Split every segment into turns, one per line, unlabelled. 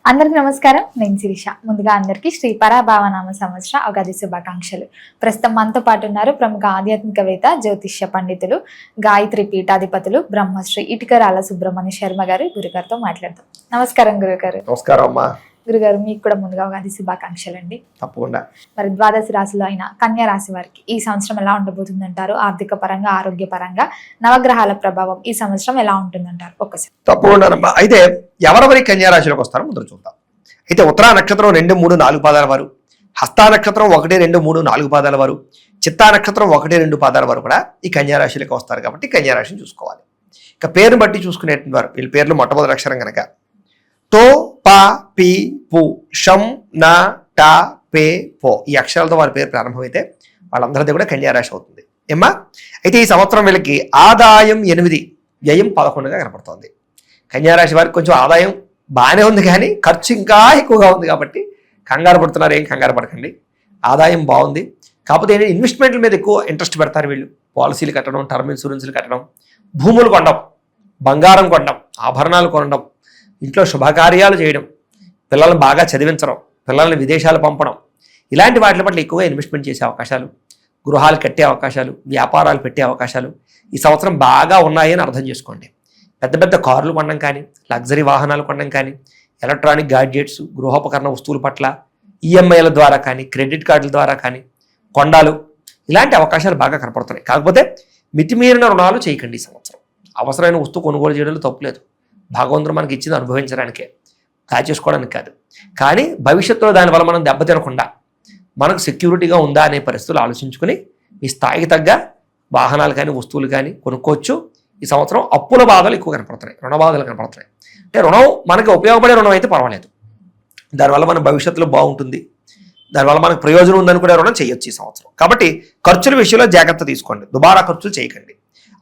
అందరికి నమస్కారం. నేను శిరీష. ముందుగా అందరికీ శ్రీ పరాభావనామ సంవత్సర ఉగాది శుభాకాంక్షలు. ప్రస్తుతం మనతో పాటు ఉన్నారు ప్రముఖ ఆధ్యాత్మికవేత్త, జ్యోతిష్య పండితులు, గాయత్రి పీఠాధిపతులు బ్రహ్మశ్రీ ఇటుకరాల సుబ్రహ్మణ్య శర్మ గారు. గురుగారితో మాట్లాడతాం. నమస్కారం గురుగారు.
నమస్కారం అమ్మా.
గురుగారు, మీకు కూడా ముందుగా ఉగాది శుభాకాంక్షలు అండి.
తప్పకుండా.
మరి ద్వాదశ రాశిలో అయిన కన్యా రాశి వారికి ఈ సంవత్సరం ఎలా ఉండబోతుందంటారు? ఆర్థిక పరంగా, ఆరోగ్య పరంగా, నవగ్రహాల ప్రభావం ఈ సంవత్సరం ఎలా ఉంటుందంటారు? ఒక్కసారి.
తప్పకుండా. అయితే ఎవరెవరి కన్యా రాశిలోకి వస్తారో ముందు చూద్దాం. అయితే ఉత్తరా నక్షత్రం 2, 3, 4 పాదాల వారు, హస్తా నక్షత్రం 1, 2, 3, 4 పాదాల వారు, చిత్తా నక్షత్రం 1, 2 పాదాల వారు కూడా ఈ కన్యా రాశిలోకి వస్తారు. కాబట్టి కన్యా రాశిని చూసుకోవాలి. ఇక పేరును బట్టి చూసుకునేటువంటి వారు, వీళ్ళ పేర్లు మొట్టమొదటి అక్షరం కనుక తో, పా, పి, పు, షం, నా, టా, పే, పో ఈ అక్షరాలతో వారి పేరు ప్రారంభమైతే వాళ్ళందరిది కూడా కన్యా రాశి అవుతుంది. ఏమ్మా? అయితే ఈ సంవత్సరం వీళ్ళకి ఆదాయం 8, వ్యయం 11గా కనపడుతోంది. కన్యా రాశి వారికి కొంచెం ఆదాయం బాగానే ఉంది, కానీ ఖర్చు ఇంకా ఎక్కువగా ఉంది. కాబట్టి కంగారు పడుతున్నారు. ఏం కంగారు పడకండి, ఆదాయం బాగుంది. కాకపోతే ఏంటంటే ఇన్వెస్ట్మెంట్ల మీద ఎక్కువ ఇంట్రెస్ట్ పెడతారు వీళ్ళు. పాలసీలు కట్టడం, టర్మ్ ఇన్సూరెన్స్లు కట్టడం, భూములు కొనడం, బంగారం కొనడం, ఆభరణాలు కొనడం, ఇంట్లో శుభకార్యాలు చేయడం, పిల్లల్ని బాగా చదివించడం, పిల్లల్ని విదేశాలు పంపడం, ఇలాంటి వాటి పట్ల ఎక్కువగా ఇన్వెస్ట్మెంట్ చేసే అవకాశాలు, గృహాలు కట్టే అవకాశాలు, వ్యాపారాలు పెట్టే అవకాశాలు ఈ సంవత్సరం బాగా ఉన్నాయని అర్థం చేసుకోండి. పెద్ద పెద్ద కార్లు కొనడం కానీ, లగ్జరీ వాహనాలు కొనడం కానీ, ఎలక్ట్రానిక్ గాడ్జెట్స్, గృహోపకరణ వస్తువుల పట్ల ఈఎంఐల ద్వారా కానీ, క్రెడిట్ కార్డుల ద్వారా కానీ కొండాలు, ఇలాంటి అవకాశాలు బాగా కనపడుతున్నాయి. కాకపోతే మితిమీరిన రుణాలు చేయకండి. ఈ సంవత్సరం అవసరమైన వస్తువు కొనుగోలు చేయడంలో తప్పులేదు. భగవంతుడు మనకి ఇచ్చింది అనుభవించడానికే, దాచేసుకోవడానికి కాదు. కానీ భవిష్యత్తులో దానివల్ల మనం దెబ్బతినకుండా మనకు సెక్యూరిటీగా ఉందా అనే పరిస్థితులు ఆలోచించుకుని మీ స్థాయికి తగ్గ వాహనాలు కానీ, వస్తువులు కానీ కొనుక్కోవచ్చు. ఈ సంవత్సరం అప్పుల బాధలు ఎక్కువ కనపడుతున్నాయి, రుణ బాధలు కనపడుతున్నాయి. అంటే రుణం మనకి ఉపయోగపడే రుణం అయితే పర్వాలేదు, దానివల్ల మన భవిష్యత్తులో బాగుంటుంది, దానివల్ల మనకు ప్రయోజనం ఉందనుకునే రుణం చేయొచ్చు ఈ సంవత్సరం. కాబట్టి ఖర్చుల విషయంలో జాగ్రత్త తీసుకోండి. దుబారా ఖర్చులు చేయకండి.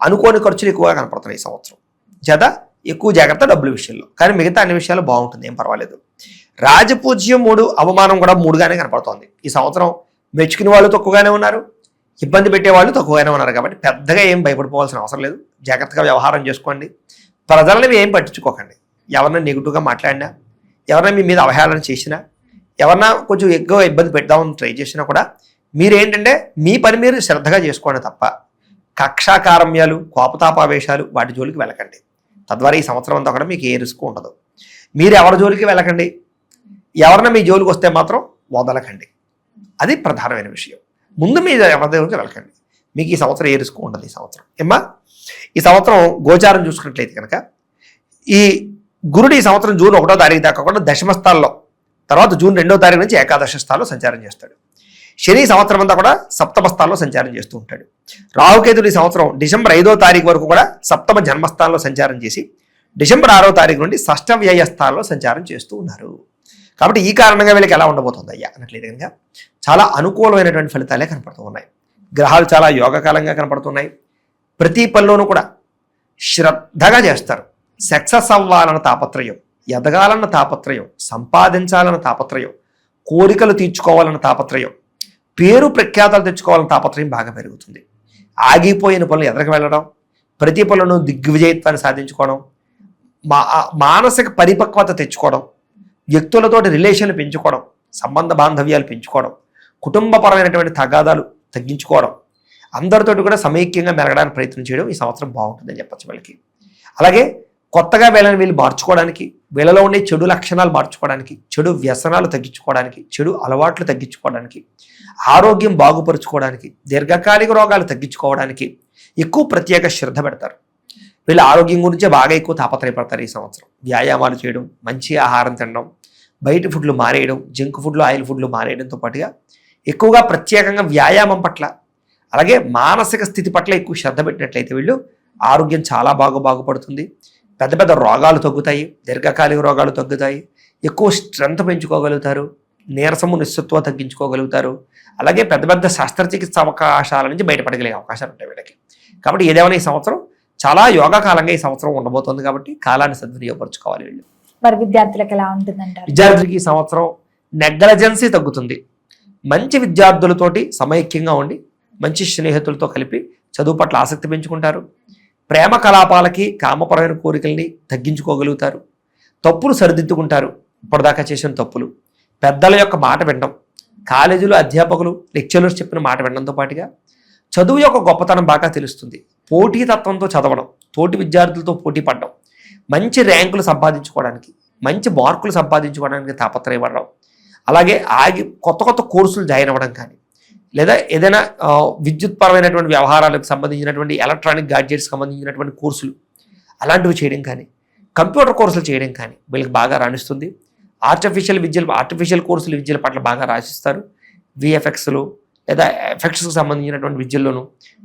అనుకోని ఖర్చులు ఎక్కువగా కనపడుతున్నాయి ఈ సంవత్సరం. చేత ఎక్కువ జాగ్రత్త డబ్బుల విషయంలో. కానీ మిగతా అన్ని విషయాలు బాగుంటుంది, ఏం పర్వాలేదు. రాజపూజ్యం 3, అవమానం కూడా 3గానే కనపడుతోంది. ఈ సంవత్సరం మెచ్చుకునే వాళ్ళు తక్కువగానే ఉన్నారు, ఇబ్బంది పెట్టేవాళ్ళు తక్కువగానే ఉన్నారు. కాబట్టి పెద్దగా ఏం భయపడిపోవాల్సిన అవసరం లేదు. జాగ్రత్తగా వ్యవహారం చేసుకోండి. ప్రజలని ఏం పట్టించుకోకండి. ఎవరన్నా నెగిటివ్గా మాట్లాడినా, ఎవరైనా మీ మీద అవహేళన చేసినా, ఎవరన్నా కొంచెం ఎక్కువ ఇబ్బంది పెడదామని ట్రై చేసినా కూడా మీరేంటంటే మీ పని మీరు శ్రద్ధగా చేసుకోండి తప్ప కక్షాకారమ్యాలు, కోపతాపావేశాలు వాటి జోలికి వెళ్ళకండి. తద్వారా ఈ సంవత్సరం అంతా కూడా మీకు ఏ రిస్క్ ఉండదు. మీరు ఎవరి జోలికి వెళ్ళకండి. ఎవరన్నా మీ జోలికి వస్తే మాత్రం వదలకండి. అది ప్రధానమైన విషయం. ముందు మీరు ఎవరి దగ్గరికి వెళ్ళకండి. మీకు ఈ సంవత్సరం ఏ రిస్క్ ఉండదు. ఈ సంవత్సరం ఏమ్మా? ఈ సంవత్సరం గోచారం చూసుకున్నట్లయితే కనుక ఈ గురుడు ఈ సంవత్సరం జూన్ 1వ తారీఖు దాకా కూడా దశమ స్థానంలో, తర్వాత జూన్ 2వ తారీఖు నుంచి ఏకాదశ స్థానంలో సంచారం చేస్తాడు. శని సంవత్సరం అంతా కూడా సప్తమ స్థానంలో సంచారం చేస్తూ ఉంటాడు. రాహుకేతులు ఈ సంవత్సరం డిసెంబర్ 5వ తారీఖు వరకు కూడా సప్తమ జన్మస్థానంలో సంచారం చేసి డిసెంబర్ 6వ తారీఖు నుండి షష్ఠ వ్యయ స్థానంలో సంచారం చేస్తూ ఉన్నారు. కాబట్టి ఈ కారణంగా వీళ్ళకి ఎలా ఉండబోతుంది అయ్యా అన్నట్లయితే కనుక చాలా అనుకూలమైనటువంటి ఫలితాలే కనపడుతూ ఉన్నాయి. గ్రహాలు చాలా యోగకాలంగా కనపడుతున్నాయి. ప్రతి పనిలోనూ కూడా శ్రద్ధగా చేస్తారు. సక్సెస్ అవ్వాలన్న తాపత్రయం, ఎదగాలన్న తాపత్రయం, సంపాదించాలన్న తాపత్రయం, కోరికలు తీర్చుకోవాలన్న తాపత్రయం, పేరు ప్రఖ్యాతలు తెచ్చుకోవాలని తాపత్రయం బాగా పెరుగుతుంది. ఆగిపోయిన పనులు ఎదరికి వెళ్ళడం, ప్రతి పనులను దిగ్విజయత్వాన్ని సాధించుకోవడం, మానసిక పరిపక్వత తెచ్చుకోవడం, వ్యక్తులతోటి రిలేషన్లు పెంచుకోవడం, సంబంధ బాంధవ్యాలు పెంచుకోవడం, కుటుంబపరమైనటువంటి తగాదాలు తగ్గించుకోవడం, అందరితోటి కూడా సమైక్యంగా మెరగడానికి ప్రయత్నం చేయడం ఈ సంవత్సరం బాగుంటుందని చెప్పచ్చు వీళ్ళకి. అలాగే కొత్తగా వీళ్ళు మార్చుకోవడానికి, వీళ్ళలో ఉండే చెడు లక్షణాలు మార్చుకోవడానికి, చెడు వ్యసనాలు తగ్గించుకోవడానికి, చెడు అలవాట్లు తగ్గించుకోవడానికి, ఆరోగ్యం బాగుపరుచుకోవడానికి, దీర్ఘకాలిక రోగాలు తగ్గించుకోవడానికి ఎక్కువ ప్రత్యేక శ్రద్ధ పెడతారు. వీళ్ళ ఆరోగ్యం గురించే బాగా ఎక్కువ తాపత్రయపడతారు ఈ సంవత్సరం. వ్యాయామాలు చేయడం, మంచి ఆహారం తినడం, బయట ఫుడ్లు మానేయడం, జంక్ ఫుడ్లు, ఆయిల్ ఫుడ్లు మానేయడంతో పాటుగా ఎక్కువగా ప్రత్యేకంగా వ్యాయామం పట్ల, అలాగే మానసిక స్థితి పట్ల ఎక్కువ శ్రద్ధ పెట్టినట్లయితే వీళ్ళు ఆరోగ్యం చాలా బాగుపడుతుంది. పెద్ద పెద్ద రోగాలు తగ్గుతాయి, దీర్ఘకాలిక రోగాలు తగ్గుతాయి, ఎక్కువ స్ట్రెంత్ పెంచుకోగలుగుతారు, నీరసము నిస్సత్వ తగ్గించుకోగలుగుతారు. అలాగే పెద్ద పెద్ద శస్త్రచికిత్స అవకాశాల నుంచి బయటపడగలిగే అవకాశాలు ఉంటాయి వీళ్ళకి. కాబట్టి ఏదేమైనా ఈ సంవత్సరం చాలా యోగకాలంగా ఈ సంవత్సరం ఉండబోతోంది. కాబట్టి కాలాన్ని సద్వినియోగపరచుకోవాలి వీళ్ళు.
మరి విద్యార్థులకు ఎలా ఉంటుందంటారు?
విద్యార్థులకి ఈ సంవత్సరం నెగ్లజెన్సీ తగ్గుతుంది. మంచి విద్యార్థులతోటి సమైక్యంగా ఉండి మంచి స్నేహితులతో కలిపి చదువు పట్ల ఆసక్తి పెంచుకుంటారు. ప్రేమ కలాపాలకి, కామపరమైన కోరికల్ని తగ్గించుకోగలుగుతారు. తప్పులు సరిదిద్దుకుంటారు. ఇప్పటిదాకా చేసిన తప్పులు, పెద్దల యొక్క మాట వినడం, కాలేజీలో అధ్యాపకులు లెక్చరర్స్ చెప్పిన మాట వినడంతో పాటుగా చదువు యొక్క గొప్పతనం బాగా తెలుస్తుంది. పోటీతత్వంతో చదవడం, తోటి విద్యార్థులతో పోటీ పడడం, మంచి ర్యాంకులు సంపాదించుకోవడానికి, మంచి మార్కులు సంపాదించుకోవడానికి తాపత్రయపడడం, అలాగే కొత్త కొత్త కోర్సులు జాయిన్ అవ్వడం కానీ, లేదా ఏదైనా విద్యుత్పరమైనటువంటి వ్యవహారాలకు సంబంధించినటువంటి ఎలక్ట్రానిక్ గాడ్జెట్స్కి సంబంధించినటువంటి కోర్సులు అలాంటివి చేయడం కానీ, కంప్యూటర్ కోర్సులు చేయడం కానీ వీళ్ళకి బాగా రాణిస్తుంది. ఆర్టిఫిషియల్ కోర్సులు విద్యల పట్ల బాగా రాణిస్తారు. విఎఫ్ఎక్స్లు లేదా ఎఫెక్ట్స్కి సంబంధించినటువంటి విద్యల్లోనూ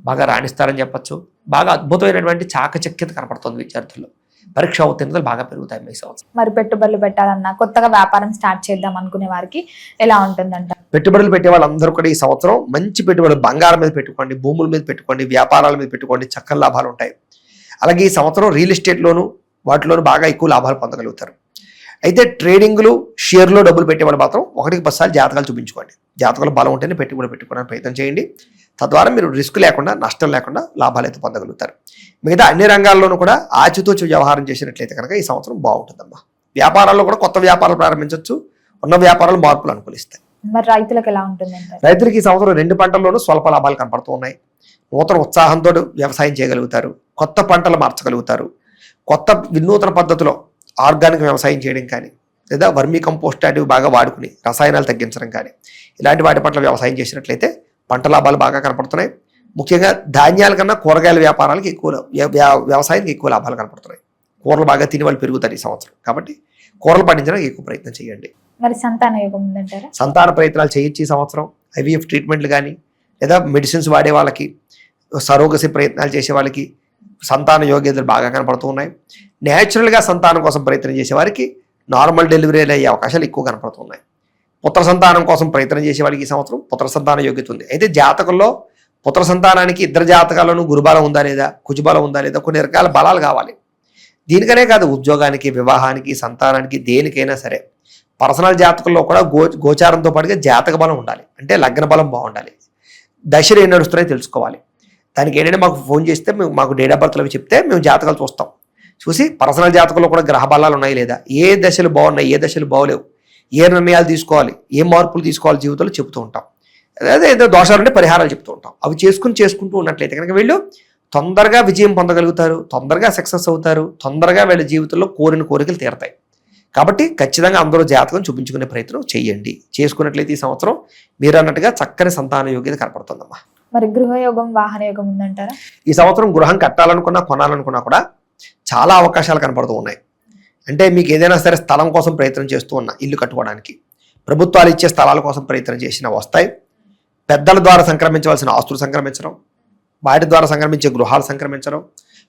బాగా రాణిస్తారని చెప్పచ్చు. బాగా అద్భుతమైనటువంటి చాకచక్యత కనపడుతుంది విద్యార్థుల్లో. పరీక్ష ఉత్తీర్ణతలు బాగా పెరుగుతాయి ఈ సంవత్సరం.
మరి పెట్టుబడులు పెట్టాలన్నా, కొత్తగా వ్యాపారం స్టార్ట్ చేద్దాం అనుకునే వారికి ఎలా ఉంటుందంట?
పెట్టుబడులు పెట్టే వాళ్ళందరూ కూడా ఈ సంవత్సరం మంచి పెట్టుబడులు, బంగారం మీద పెట్టుకోండి, భూముల మీద పెట్టుకోండి, వ్యాపారాల మీద పెట్టుకోండి, చక్కని లాభాలు ఉంటాయి. అలాగే ఈ సంవత్సరం రియల్ ఎస్టేట్లోను వాటిలోనూ బాగా ఎక్కువ లాభాలు పొందగలుగుతారు. అయితే ట్రేడింగ్లు, షేర్లో డబ్బులు పెట్టేవాళ్ళు మాత్రం 1-10 సార్లు జాతకాలు చూపించుకోండి. జాతకాలు బలం ఉంటేనే పెట్టుబడి పెట్టుకోవడానికి ప్రయత్నం చేయండి. తద్వారా మీరు రిస్క్ లేకుండా, నష్టం లేకుండా లాభాలు అయితే పొందగలుగుతారు. మిగతా అన్ని రంగాల్లోనూ కూడా ఆచితూచి వ్యవహారం చేసినట్లయితే కనుక ఈ సంవత్సరం బాగుంటుందమ్మా. వ్యాపారాల్లో కూడా కొత్త వ్యాపారాలు ప్రారంభించవచ్చు. ఉన్న వ్యాపారాలు మార్పులు అనుకూలిస్తాయి.
మరి రైతులకు ఎలా ఉంటుందంటే?
రైతులకి ఈ సంవత్సరం 2 పంటల్లోనూ స్వల్ప లాభాలు కనపడుతూ ఉన్నాయి. నూతన ఉత్సాహంతో వ్యవసాయం చేయగలుగుతారు. కొత్త పంటలు మార్చగలుగుతారు. కొత్త వినూతన పద్ధతిలో ఆర్గానిక్ వ్యవసాయం చేయడం కానీ, లేదా వర్మీ కంపోస్ట్ లాంటివి బాగా వాడుకుని రసాయనాలు తగ్గించడం కానీ, ఇలాంటి వాటి పట్ల వ్యవసాయం చేసినట్లయితే పంట లాభాలు బాగా కనపడుతున్నాయి. ముఖ్యంగా ధాన్యాల కన్నా కూరగాయల వ్యాపారాలకు ఎక్కువ, వ్యవసాయానికి ఎక్కువ లాభాలు కనపడుతున్నాయి. కూరలు బాగా తినే వాళ్ళు పెరుగుతారు ఈ సంవత్సరం. కాబట్టి కూరలు పండించడానికి ఎక్కువ ప్రయత్నం చేయండి.
మరి సంతాన యోగం ఉందంటారా?
సంతాన ప్రయత్నాలు చేయొచ్చు ఈ సంవత్సరం. ఐవీఎఫ్ ట్రీట్మెంట్లు కానీ, లేదా మెడిసిన్స్ వాడే వాళ్ళకి, సరోగసి ప్రయత్నాలు చేసే వాళ్ళకి సంతాన యోగ్యతలు బాగా కనపడుతూ ఉన్నాయి. న్యాచురల్గా సంతానం కోసం ప్రయత్నం చేసే వారికి నార్మల్ డెలివరీలు అయ్యే అవకాశాలు ఎక్కువ కనపడుతున్నాయి. పుత్ర సంతానం కోసం ప్రయత్నం చేసే వారికి ఈ సంవత్సరం పుత్ర సంతాన యోగ్యత ఉంది. అయితే జాతకంలో పుత్ర సంతానానికి ఇద్దరు జాతకాల్లోనూ గురుబలం ఉందా లేదా, కుజబలం ఉందా లేదా, కొన్ని రకాల బలాలు కావాలి. దీనికనే కాదు, ఉద్యోగానికి, వివాహానికి, సంతానానికి, దేనికైనా సరే పర్సనల్ జాతకంలో కూడా గోచారంతో పాటుగా జాతక బలం ఉండాలి. అంటే లగ్న బలం బాగుండాలి. దశలు ఏం నడుస్తున్నాయో తెలుసుకోవాలి. దానికి ఏంటంటే మాకు ఫోన్ చేస్తే మాకు డేట్ ఆఫ్ బర్త్లు అవి చెప్తే మేము జాతకాలు చూస్తాం. చూసి పర్సనల్ జాతకంలో కూడా గ్రహ బలాలు ఉన్నాయి లేదా, ఏ దశలు బాగున్నాయి, ఏ దశలు బాగోలేవు, ఏ నిర్ణయాలు తీసుకోవాలి, ఏ మార్పులు తీసుకోవాలి జీవితంలో చెబుతూ ఉంటాం. అదే ఏదో దోషాలు ఉంటే పరిహారాలు చెప్తూ ఉంటాం. అవి చేసుకుంటూ ఉన్నట్లయితే కనుక వీళ్ళు తొందరగా విజయం పొందగలుగుతారు, తొందరగా సక్సెస్ అవుతారు, తొందరగా వీళ్ళ జీవితంలో కోరిన కోరికలు తీరతాయి. కాబట్టి ఖచ్చితంగా అందరూ జాతకం చూపించుకునే ప్రయత్నం చేయండి. చేసుకున్నట్లయితే ఈ సంవత్సరం మీరు అన్నట్టుగా చక్కని సంతాన యోగ్యత కనపడుతుందమ్మా.
మరి గృహయోగం, వాహన యోగం ఉందంటారా?
ఈ సంవత్సరం గృహం కట్టాలనుకున్నా, కొనాలనుకున్నా కూడా చాలా అవకాశాలు కనపడుతూ ఉన్నాయి. అంటే మీకు ఏదైనా సరే స్థలం కోసం ప్రయత్నం చేస్తూ ఉన్నా, ఇల్లు కట్టుకోవడానికి ప్రభుత్వాలు ఇచ్చే స్థలాల కోసం ప్రయత్నం చేసినా వస్తాయి. పెద్దల ద్వారా సంక్రమించవలసిన ఆస్తులు సంక్రమించడం, వాటి ద్వారా సంక్రమించే గృహాలు సంక్రమించడం,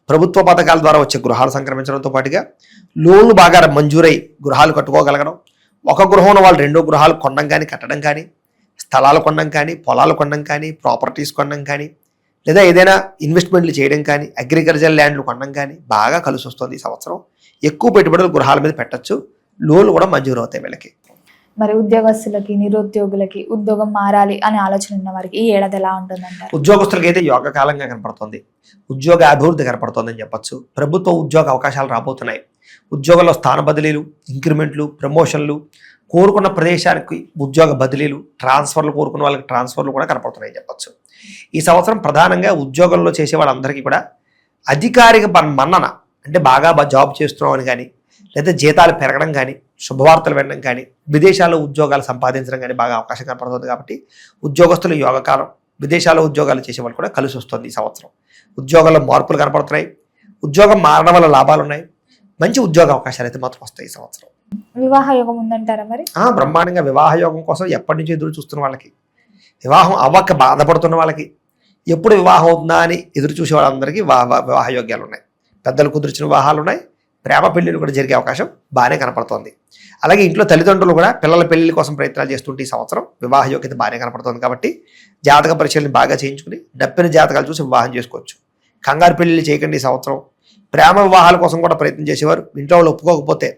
ప్రభుత్వ పథకాల ద్వారా వచ్చే గృహాలు సంక్రమించడంతో పాటుగా లోన్లు బాగా మంజూరై గృహాలు కట్టుకోగలగడం, ఒక గృహంలో వాళ్ళు 2 గృహాలు కొనడం కానీ, కట్టడం కానీ, స్థలాలు కొనడం కానీ, పొలాలు కొనడం కానీ, ప్రాపర్టీస్ కొనడం కానీ, లేదా ఏదైనా ఇన్వెస్ట్మెంట్లు చేయడం కానీ, అగ్రికల్చర్ ల్యాండ్లు కొనడం కానీ బాగా కలిసి వస్తుంది ఈ సంవత్సరం. ఎక్కువ పెట్టుబడులు గృహాల మీద పెట్టచ్చు. లోన్లు కూడా మంజూరు అవుతాయి వీళ్ళకి.
మరి ఉద్యోగస్తులకి, నిరుద్యోగులకి ఉద్యోగం మారాలి అనే ఆలోచన ఉన్న వారికి ఈ ఏడాది ఎలా ఉంటుందంటారు?
ఉద్యోగస్తులకి అయితే యోగకాలంగా కనపడుతుంది. ఉద్యోగ అభివృద్ధి కనపడుతుందని చెప్పచ్చు. ప్రభుత్వ ఉద్యోగ అవకాశాలు రాబోతున్నాయి. ఉద్యోగంలో స్థాన బదిలీలు, ఇంక్రిమెంట్లు, ప్రమోషన్లు, కోరుకున్న ప్రదేశానికి ఉద్యోగ బదిలీలు, ట్రాన్స్ఫర్లు, కోరుకున్న వాళ్ళకి ట్రాన్స్ఫర్లు కూడా కనపడుతున్నాయని చెప్పచ్చు. ఈ సంవత్సరం ప్రధానంగా ఉద్యోగంలో చేసే వాళ్ళందరికీ కూడా అధికారిక మన్నన, అంటే బాగా జాబ్ చేస్తున్నాం అని కానీ, లేదా జీతాలు పెరగడం కానీ, శుభవార్తలు వినడం కానీ, విదేశాల్లో ఉద్యోగాలు సంపాదించడం కానీ బాగా అవకాశం కనపడుతుంది. కాబట్టి ఉద్యోగస్తులు యోగకాలం, విదేశాల్లో ఉద్యోగాలు చేసే వాళ్ళు కూడా కలిసి వస్తుంది ఈ సంవత్సరం. ఉద్యోగాల్లో మార్పులు కనపడుతున్నాయి. ఉద్యోగం మారడం వల్ల లాభాలు ఉన్నాయి. మంచి ఉద్యోగ అవకాశాలు అయితే మాత్రం వస్తాయి ఈ సంవత్సరం.
వివాహ యోగం ఉందంటారా? మరి
బ్రహ్మాండంగా వివాహ యోగం కోసం ఎప్పటి నుంచి ఎదురు చూస్తున్న వాళ్ళకి, వివాహం అవ్వక బాధపడుతున్న వాళ్ళకి, ఎప్పుడు వివాహం అవుతుందా అని ఎదురు చూసే వాళ్ళందరికీ వివాహ యోగ్యాలు ఉన్నాయి. పెద్దలు కుదిర్చిన వివాహాలు ఉన్నాయి. ప్రేమ పెళ్లిళ్ళు కూడా జరిగే అవకాశం బాగానే కనపడుతోంది. అలాగే ఇంట్లో తల్లిదండ్రులు కూడా పిల్లల పెళ్లి కోసం ప్రయత్నాలు చేస్తుంటే ఈ సంవత్సరం వివాహ యోగ్యత బాగానే కనపడుతుంది. కాబట్టి జాతక పరీక్షలను బాగా చేయించుకుని డప్పిన జాతకాలు చూసి వివాహం చేసుకోవచ్చు. కంగారు పెళ్లిళ్ళు చేయకండి ఈ సంవత్సరం. ప్రేమ వివాహాల కోసం కూడా ప్రయత్నం చేసేవారు ఇంట్లో వాళ్ళు ఒప్పుకోకపోతే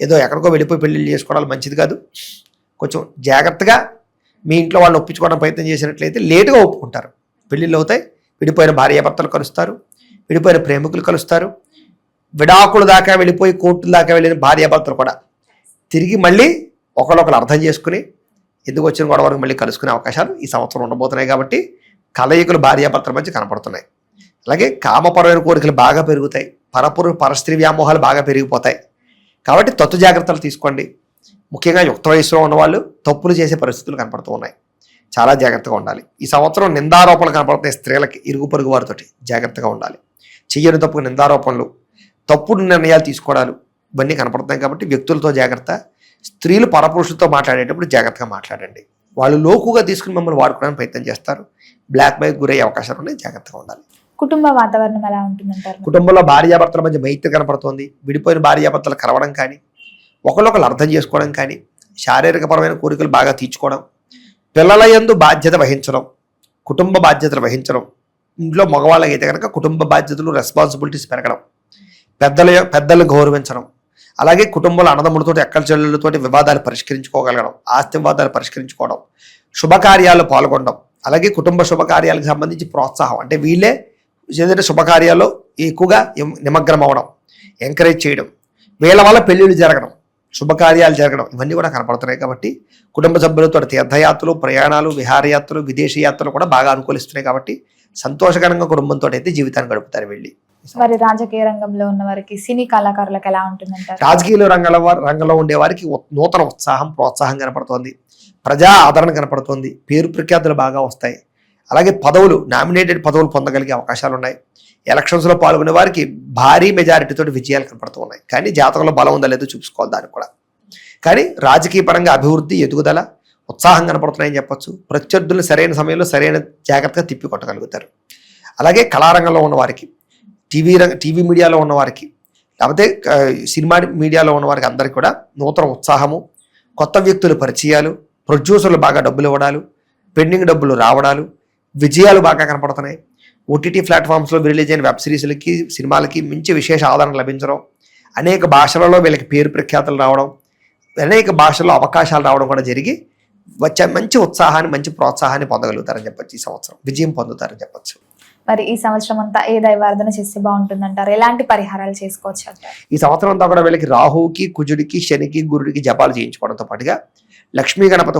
ఏదో ఎక్కడికో వెళ్ళిపోయి పెళ్లిళ్ళు చేసుకోవడం మంచిది కాదు. కొంచెం జాగ్రత్తగా మీ ఇంట్లో వాళ్ళు ఒప్పించుకోవడం ప్రయత్నం చేసినట్లయితే లేటుగా ఒప్పుకుంటారు. పెళ్లిళ్ళు అవుతాయి. విడిపోయిన భార్యాభర్తలు కలుస్తారు. విడిపోయిన ప్రేమికులు కలుస్తారు. విడాకుల దాకా వెళ్ళిపోయి కోర్టుల దాకా వెళ్ళిన భార్యాభర్తలు కూడా తిరిగి మళ్ళీ ఒకళ్ళొకరు అర్థం చేసుకుని ఎందుకు వచ్చిన గొడవలకు మళ్ళీ కలుసుకునే అవకాశాలు ఈ సంవత్సరం ఉండబోతున్నాయి. కాబట్టి కలయికలు భార్యాభర్తల మధ్య కనపడుతున్నాయి. అలాగే కామపరమైన కోరికలు బాగా పెరుగుతాయి. పరస్త్రీ వ్యామోహాలు బాగా పెరిగిపోతాయి. కాబట్టి తత్తు జాగ్రత్తలు తీసుకోండి. ముఖ్యంగా యుక్త వయసులో ఉన్నవాళ్ళు తప్పులు చేసే పరిస్థితులు కనపడుతూ ఉన్నాయి. చాలా జాగ్రత్తగా ఉండాలి. ఈ సంవత్సరం నిందారోపణలు కనపడుతున్నాయి. స్త్రీలకి ఇరుగు పొరుగు వారితోటి జాగ్రత్తగా ఉండాలి. చెయ్యని తప్పుకు నిందారోపణలు, తప్పుడు నిర్ణయాలు తీసుకోవడాలు ఇవన్నీ కనపడుతున్నాయి. కాబట్టి వ్యక్తులతో జాగ్రత్త. స్త్రీలు పరపురుషులతో మాట్లాడేటప్పుడు జాగ్రత్తగా మాట్లాడండి. వాళ్ళు లోకుగా తీసుకుని మిమ్మల్ని వాడుకోవడానికి ప్రయత్నం చేస్తారు. బ్లాక్ మెయిల్ గురయ్యే అవకాశాలు ఉన్నాయి. జాగ్రత్తగా ఉండాలి.
కుటుంబ వాతావరణం ఎలా ఉంటుందంటారు?
కుటుంబంలో భార్యాభర్తల మధ్య మైత్రి కనపడుతోంది. విడిపోయిన భార్యాభర్తలు కలవడం కానీ, ఒకళ్ళొకళ్ళు అర్థం చేసుకోవడం కానీ, శారీరకపరమైన కోరికలు బాగా తీర్చుకోవడం, పిల్లల యందు బాధ్యత వహించడం, కుటుంబ బాధ్యతలు వహించడం. ఇంట్లో మగవాళ్ళకైతే కనుక కుటుంబ బాధ్యతలు, రెస్పాన్సిబిలిటీస్ పెరగడం, పెద్దలను గౌరవించడం, అలాగే కుటుంబంలో అన్నదమ్ములతో ఎక్కల చెల్లెళ్ళతోటి వివాదాలు పరిష్కరించుకోగలగడం, ఆస్తి వివాదాలు పరిష్కరించుకోవడం, శుభకార్యాల్లో పాల్గొనడం, అలాగే కుటుంబ శుభకార్యాలకు సంబంధించి ప్రోత్సాహం, అంటే వీళ్ళే ఏదైనా శుభకార్యాల్లో ఎక్కువగా నిమగ్నం అవ్వడం, ఎంకరేజ్ చేయడం, వీళ్ళ వల్ల పెళ్ళిళ్ళు జరగడం, శుభకార్యాలు జరగడం, ఇవన్నీ కూడా కనపడుతున్నాయి. కాబట్టి కుటుంబ సభ్యులతో తీర్థయాత్రలు, ప్రయాణాలు, విహారయాత్రలు, విదేశీ యాత్రలు కూడా బాగా అనుకూలిస్తున్నాయి. కాబట్టి సంతోషకరంగా కుటుంబంతో అయితే జీవితాన్ని గడుపుతారు వెళ్ళి.
మరి రాజకీయ రంగంలో ఉన్న వారికి, సినీ కళాకారులకు ఎలా ఉంటుందంటారు?
రాజకీయ రంగంలో ఉండే వారికి నూతన ఉత్సాహం, ప్రోత్సాహం కనపడుతోంది. ప్రజా ఆదరణ కనపడుతోంది. పేరు ప్రఖ్యాతులు బాగా వస్తాయి. అలాగే పదవులు, నామినేటెడ్ పదవులు పొందగలిగే అవకాశాలు ఉన్నాయి. ఎలక్షన్స్లో పాల్గొనే వారికి భారీ మెజారిటీతో విజయాలు కనపడుతూ ఉన్నాయి. కానీ జాతకంలో బలం ఉందా లేదో చూసుకోవాలి దానికి కూడా. కానీ రాజకీయ పరంగా అభివృద్ధి, ఎదుగుదల, ఉత్సాహం కనపడుతున్నాయని చెప్పొచ్చు. ప్రత్యర్థులను సరైన సమయంలో సరైన జాగ్రత్తగా తిప్పి కొట్టగలుగుతారు. అలాగే కళారంగంలో ఉన్న వారికి, టీవీ మీడియాలో ఉన్న వారికి, లేకపోతే సినిమా మీడియాలో ఉన్న వారికి అందరికీ కూడా నూతన ఉత్సాహము, కొత్త వ్యక్తుల పరిచయాలు, ప్రొడ్యూసర్లు బాగా డబ్బులు ఇవ్వడాలు, పెండింగ్ డబ్బులు రావడాలు, విజయాలు బాగా కనపడుతున్నాయి. ఓటీటీ ప్లాట్ఫామ్స్లో రిలీజ్ అయిన వెబ్ సిరీస్లకి, సినిమాలకి మంచి విశేష ఆదరణ లభించడం, అనేక భాషలలో వీళ్ళకి పేరు ప్రఖ్యాతులు రావడం, అనేక భాషల్లో అవకాశాలు రావడం కూడా జరిగి వచ్చే మంచి ఉత్సాహాన్ని, మంచి ప్రోత్సాహాన్ని పొందగలుగుతారని చెప్పొచ్చు. ఈ సంవత్సరం విజయం పొందుతారని చెప్పొచ్చు.
మరి ఈ సంవత్సరం అంతా ఏ దైవారాధన చేస్తే బాగుంటుందంటారు? ఎలాంటి పరిహారాలు చేసుకోవచ్చు అంటారు?
ఈ సంవత్సరం అంతా కూడా వీళ్ళకి రాహువుకి, కుజుడికి, శనికి, గురుడికి జపాలు చేయించుకోవడంతో పాటుగా లక్ష్మీ గణపతి